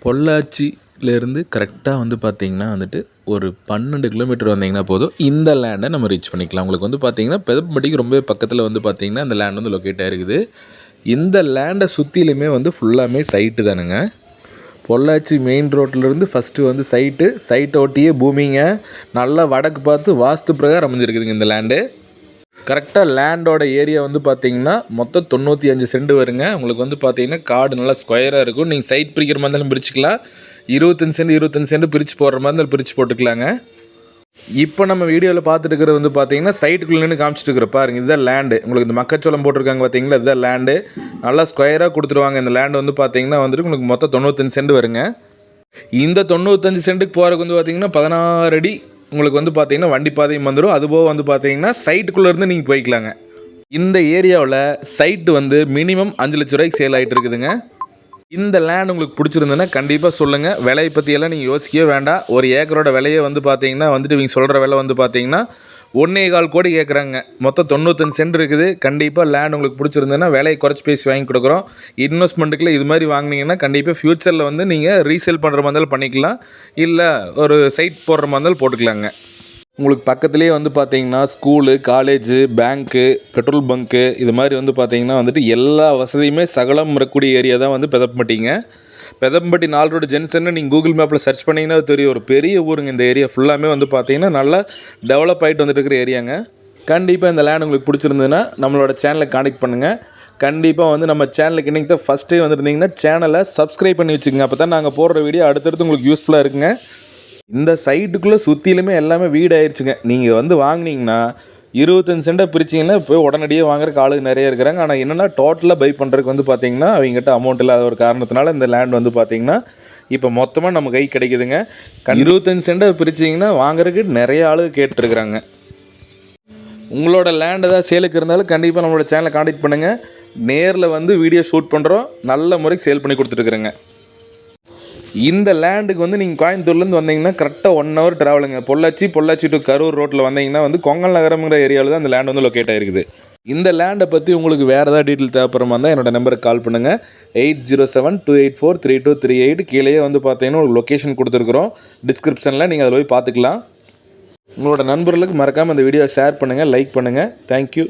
பொள்ளாச்சியிலேருந்து கரெக்டாக வந்து பார்த்திங்கன்னா வந்துட்டு ஒரு 12 கிலோமீட்டர் வந்தீங்கன்னா போதும் இந்த லேண்டை நம்ம ரீச் பண்ணிக்கலாம். உங்களுக்கு வந்து பார்த்திங்கன்னா பெதப்பட்டிக்கு ரொம்பவே பக்கத்தில் வந்து பார்த்திங்கன்னா இந்த லேண்ட் வந்து லொக்கேட் ஆகிருக்குது. இந்த லேண்டை சுற்றிலுமே வந்து ஃபுல்லாமே சைட்டு தானுங்க. பொள்ளாச்சி மெயின் ரோட்டிலேருந்து ஃபஸ்ட்டு வந்து சைட்டை ஒட்டியே பூமிங்க. நல்லா வடக்கு பார்த்து வாஸ்து பிரகாரம் அமைஞ்சிருக்குதுங்க இந்த லேண்டு. கரெக்டாக லேண்டோட ஏரியா வந்து பார்த்திங்கன்னா மொத்தம் 95 சென்ட் வருங்க. உங்களுக்கு வந்து பார்த்திங்கன்னா காடு நல்லா ஸ்கொயராக இருக்கும். நீங்கள் சைட் பிரிக்கிற மாதிரி இருந்தாலும் பிரிச்சுக்கலாம். 25 சென்ட் பிரித்து போடுற மாதிரி இருந்தாலும் பிரித்து போட்டுக்கலாங்க. இப்போ நம்ம வீடியோவில் பார்த்துட்டு இருக்கிறது வந்து பார்த்திங்கன்னா சைட்டுக்குள்ளே நின்று காமிச்சிட்டு இருக்கிற பாருங்க. இதுதான் லேண்டு. உங்களுக்கு இந்த மக்காச்சோளம் போட்டிருக்காங்க பார்த்தீங்களா, இதுதான் லேண்டு. நல்லா ஸ்கொயராக கொடுத்துருவாங்க. இந்த லேண்டு வந்து பார்த்திங்கன்னா வந்துட்டு உங்களுக்கு மொத்தம் 95 சென்ட் வருங்க. இந்த 95 சென்ட்டுக்கு போகிறதுக்கு வந்து பார்த்திங்கன்னா 16 அடி உங்களுக்கு வந்து பார்த்திங்கன்னா வண்டி பாதையும் வந்துடும். அதுபோக வந்து பார்த்திங்கன்னா சைட்டுக்குள்ளேருந்து நீங்கள் போய்க்கலாங்க. இந்த ஏரியாவில் சைட்டு வந்து மினிமம் 5 லட்ச ரூபாய்க்கு சேல் ஆகிட்டு இருக்குதுங்க. இந்த லேண்ட் உங்களுக்கு பிடிச்சிருந்ததுன்னா கண்டிப்பாக சொல்லுங்கள். விலையை பற்றியெல்லாம் நீங்கள் யோசிக்கவே வேண்டாம். ஒரு ஏக்கரோட விலையை வந்து பார்த்திங்கன்னா வந்துட்டு இவங்க சொல்கிற விலை வந்து பார்த்திங்கன்னா 1.25 கோடி கேட்குறாங்க. மொத்தம் 95 சென்ட் இருக்குது. கண்டிப்பாக லேண்ட் உங்களுக்கு பிடிச்சிருந்ததுன்னா விலையை குறைச்சி பேசி வாங்கி கொடுக்குறோம். இன்வெஸ்ட்மெண்ட்டுக்குள்ள இது மாதிரி வாங்கினீங்கன்னா கண்டிப்பாக ஃப்யூச்சரில் வந்து நீங்கள் ரீசேல் பண்ணுற மாதிரி இருந்தாலும் பண்ணிக்கலாம், இல்லை ஒரு சைட் போடுற மாதிரி இருந்தாலும் போட்டுக்கலாங்க. உங்களுக்கு பக்கத்துலேயே வந்து பார்த்தீங்கன்னா ஸ்கூலு, காலேஜு, பேங்க்கு, பெட்ரோல் பங்க்கு இது மாதிரி வந்து பார்த்தீங்கன்னா வந்துட்டு எல்லா வசதியுமே சகலம் இருக்கக்கூடிய ஏரியா தான் வந்து பெதப்பட்டிங்க. பெதம்பட்டி 4 ரோடு ஜென்சன்னு நீங்கள் கூகுள் மேப்பில் சர்ச் பண்ணிங்கன்னா தெரியும். ஒரு பெரிய ஊருங்க இந்த ஏரியா ஃபுல்லாமே வந்து பார்த்தீங்கன்னா நல்லா டெவலப் ஆகிட்டு வந்துட்டு இருக்கிற ஏரியாங்க. கண்டிப்பாக இந்த லேண்ட் உங்களுக்கு பிடிச்சிருந்ததுன்னா நம்மளோட சேனலை காண்டக்ட் பண்ணுங்கள். கண்டிப்பாக வந்து நம்ம சேனலுக்கு இன்றைக்கி தான் ஃபஸ்ட் டைம் வந்துருந்தீங்கன்னா சேனலை சப்ஸ்கிரைப் பண்ணி வச்சுக்கோங்க. அப்போ தான் நாங்கள் போடுற வீடியோ அடுத்தடுத்து உங்களுக்கு யூஸ்ஃபுல்லாக இருக்குங்க. இந்த சைட்டுக்குள்ளே சுற்றிலுமே எல்லாமே வீடு ஆயிடுச்சுங்க. நீங்கள் வந்து வாங்கினீங்கன்னா 25 சென்ட்டை பிரிச்சிங்கன்னா போய் உடனடியாக வாங்குறதுக்கு ஆளுங்க நிறைய இருக்கிறாங்க. ஆனால் என்னென்னா டோட்டலாக பை பண்ணுறதுக்கு வந்து பார்த்திங்கன்னா அவங்ககிட்ட அமௌண்ட் இல்லாத ஒரு காரணத்தினால இந்த லேண்ட் வந்து பார்த்திங்கன்னா இப்போ மொத்தமாக நம்ம கை கிடைக்குதுங்க. 25 சென்ட்டை பிரிச்சிங்கன்னா வாங்குறதுக்கு நிறைய ஆளுங்க கேட்டுருக்குறாங்க. உங்களோட லேண்ட் ஏதாவது சேலுக்கு இருந்தாலும் கண்டிப்பாக நம்மளோட சேனலை காண்டக்ட் பண்ணுங்கள். நேரில் வந்து வீடியோ ஷூட் பண்ணுறோம். நல்ல முறைக்கு சேல் பண்ணி கொடுத்துட்டுருக்குறேங்க. இந்த லேண்டுக்கு வந்து நீங்கள் கோயம்புத்தூர்லேருந்து வந்தீங்கன்னா கரெக்டாக 1 ஹவர் ட்ராவலுங்க. பொள்ளாச்சி டு கரூர் ரோட்டில் வந்தீங்கன்னா வந்து கொங்கல் நகரம்ங்கிற ஏரியாவில் தான் இந்த லேண்ட் வந்து லொக்கேட் ஆகிருக்குது. இந்த லேண்டை பற்றி உங்களுக்கு வேறு ஏதாவது டீட்டெயில் தேவைப்படுற மாதிரி தான் என்னோடய நம்பருக்கு கால் பண்ணுங்கள். 8072843238. கீழே வந்து பார்த்தீங்கன்னா ஒரு லொக்கேஷன் கொடுத்துருக்குறோம் டிஸ்கிரிப்ஷனில். நீங்கள் அதில் போய் பார்த்துக்கலாம். உங்களோட நண்பர்களுக்கு மறக்காமல் இந்த வீடியோவை ஷேர் பண்ணுங்கள், லைக் பண்ணுங்கள். தேங்க்யூ.